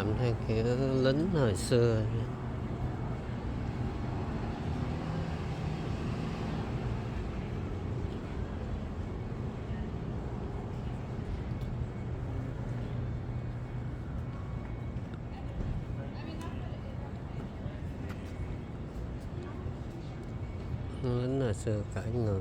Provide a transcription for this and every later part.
làm theo kiểu lính hồi xưa. Lính hồi xưa cởi ngựa.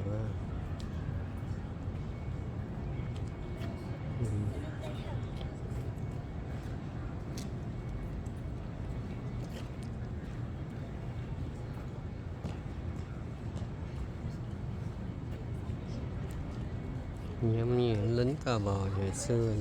Giống như lính cò bò hồi xưa.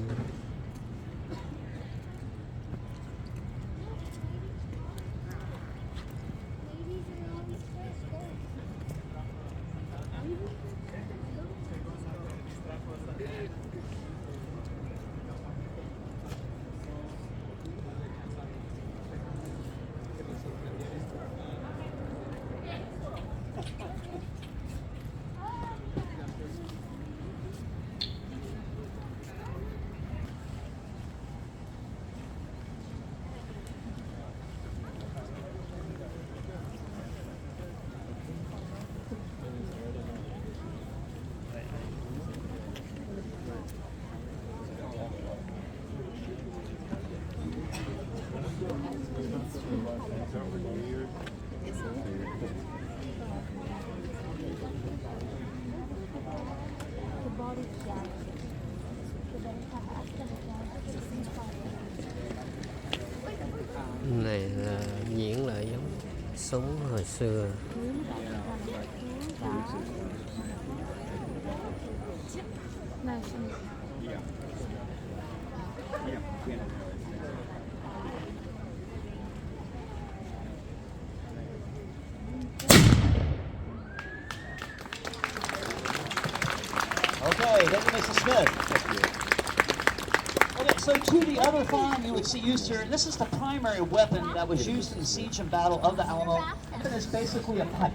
Này là diễn lại giống súng hồi xưa. Okay, thank you, Mrs. Smith. Okay, so to the other firearm you would see used here, this is the primary weapon that was used in the siege and battle of the Alamo. It is basically a pipe.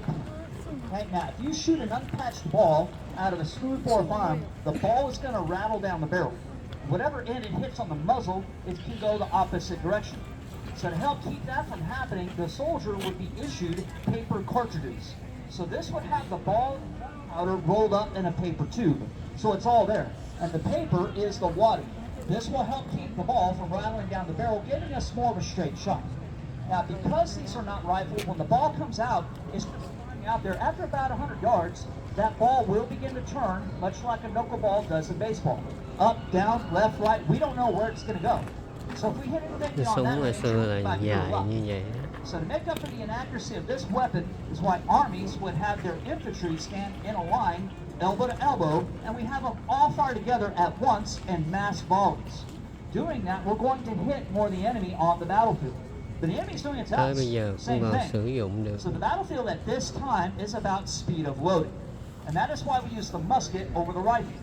Okay, now if you shoot an unpatched ball out of a smoothbore firearm, the ball is going to rattle down the barrel. Whatever end it hits on the muzzle, it can go the opposite direction. So to help keep that from happening, the soldier would be issued paper cartridges. So this would have the ball powder rolled up in a paper tube. So it's all there. And the paper is the wadding. This will help keep the ball from rattling down the barrel, giving us more of a straight shot. Now, because these are not rifled, when the ball comes out, it's out there after about 100 yards, that ball will begin to turn, much like a knuckleball does in baseball. Up, down, left, right, we don't know where it's going to go. So if we hit anything beyond that range, so to make up for the inaccuracy of this weapon is why armies would have their infantry stand in a line, elbow to elbow, and we have them all fire together at once in mass volleys. Doing that, we're going to hit more of the enemy on the battlefield. But the enemy's doing it to us. Same thing. So the battlefield at this time is about speed of loading. And that is why we use the musket over the rifle.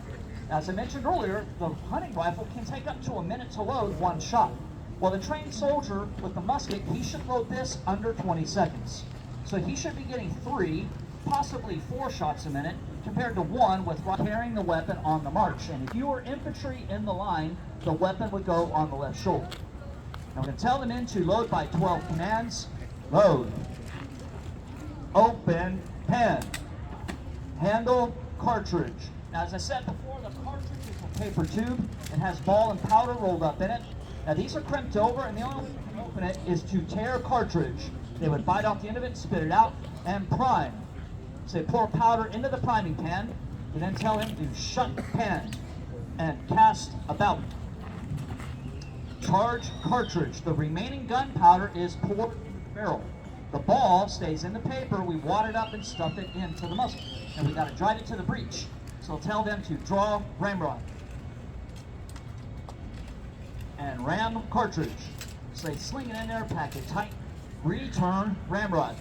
As I mentioned earlier, the hunting rifle can take up to a minute to load one shot. Well, the trained soldier with the musket, he should load this under 20 seconds. So he should be getting 3, possibly 4 shots a minute, compared to 1 with carrying the weapon on the march. And if you were infantry in the line, the weapon would go on the left shoulder. Now we're going to tell the men to load by 12 commands. Load. Open pen. Handle cartridge. Now, as I said before, the cartridge is a paper tube. It has ball and powder rolled up in it. Now, these are crimped over, and the only way you can open it is to tear cartridge. They would bite off the end of it, spit it out, and prime. So they pour powder into the priming pan. You then tell him to shut the pan and cast about. Charge cartridge. The remaining gunpowder is poured in the barrel. The ball stays in the paper. We wad it up and stuff it into the muzzle. And we got to drive it to the breech. So tell them to draw ramrod. And ram cartridge. So they sling it in there, pack it tight. Return ramrod.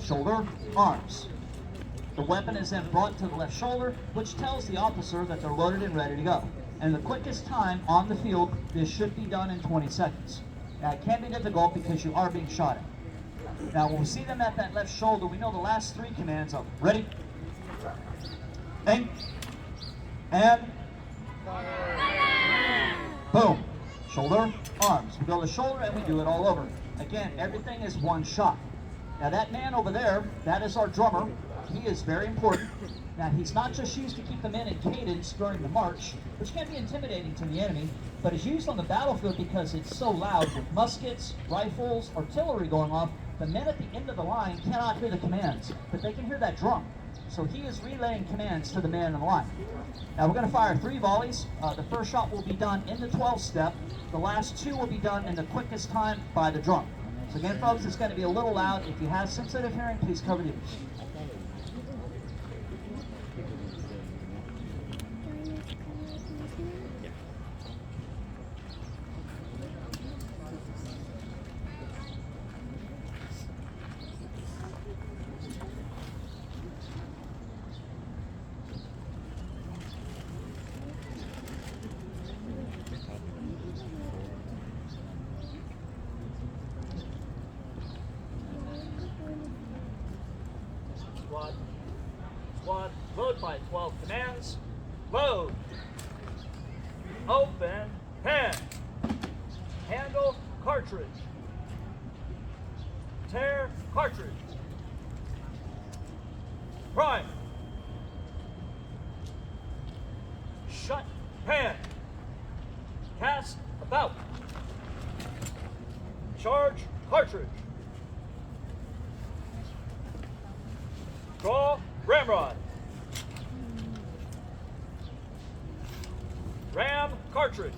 Shoulder, arms. The weapon is then brought to the left shoulder, which tells the officer that they're loaded and ready to go. And the quickest time on the field, this should be done in 20 seconds. Now, it can be difficult because you are being shot at. Now, when we see them at that left shoulder, we know the last 3 commands are ready, aim, and boom. shoulder, arms. We go to the shoulder and we do it all over. Again, everything is one shot. Now that man over there, that is our drummer. He is very important. Now he's not just used to keep the men in cadence during the march, which can be intimidating to the enemy, but is used on the battlefield because it's so loud with muskets, rifles, artillery going off. The men at the end of the line cannot hear the commands, but they can hear that drum. So he is relaying commands to the men in the line. Now we're going to fire 3 volleys. The first shot will be done in the 12 step. The last 2 will be done in the quickest time by the drum. So again, folks, it's going to be a little loud. If you have sensitive hearing, please cover the ears. Squad, load by 12 commands. Load. Open, pen. Handle, cartridge. Tear, cartridge. Prime. Shut, pan. Cast, about. Charge, cartridge. Draw, ramrod. Ram, cartridge.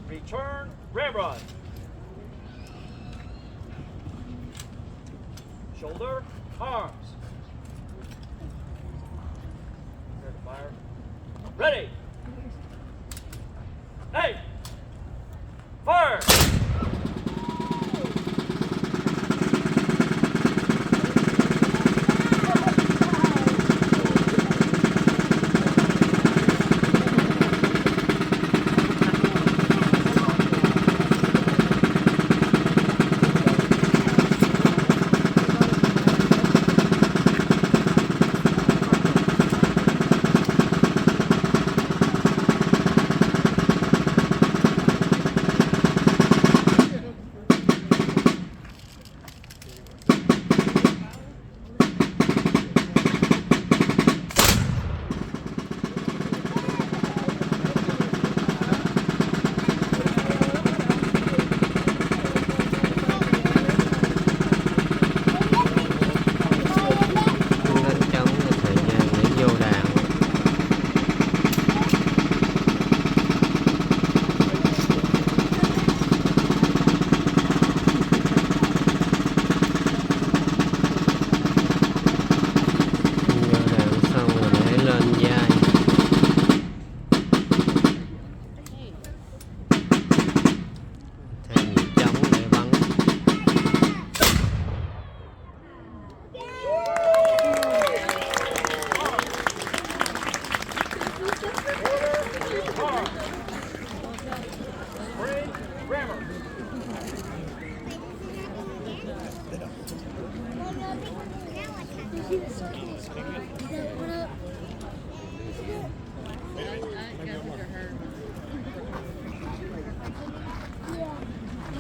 Return, ramrod. Shoulder, arms. Prepare to fire. Ready. Hey. Fire.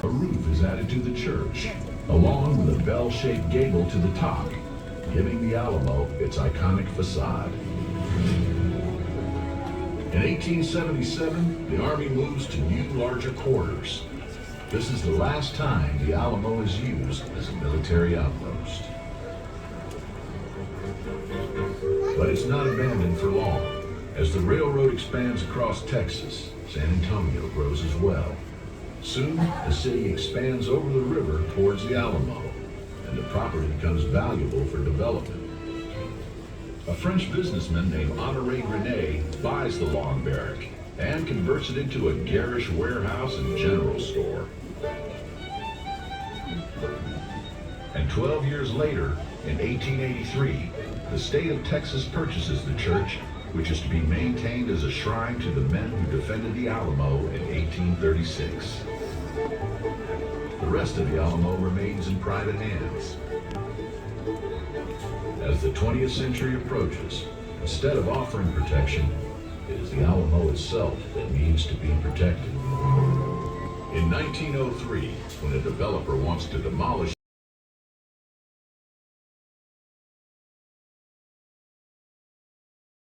A roof is added to the church, along with a bell-shaped gable to the top, giving the Alamo its iconic facade. In 1877, the Army moves to new, larger quarters. This is the last time the Alamo is used as a military outpost. But it's not abandoned for long. As the railroad expands across Texas, San Antonio grows as well. Soon, the city expands over the river towards the Alamo, and the property becomes valuable for development. A French businessman named Honoré Grenet buys the long barrack and converts it into a garish warehouse and general store. And 12 years later, in 1883, the state of Texas purchases the church, which is to be maintained as a shrine to the men who defended the Alamo in 1836. The rest of the Alamo remains in private hands. As the 20th century approaches, instead of offering protection, It is the Alamo itself that needs to be protected. In 1903, when a developer wants to demolish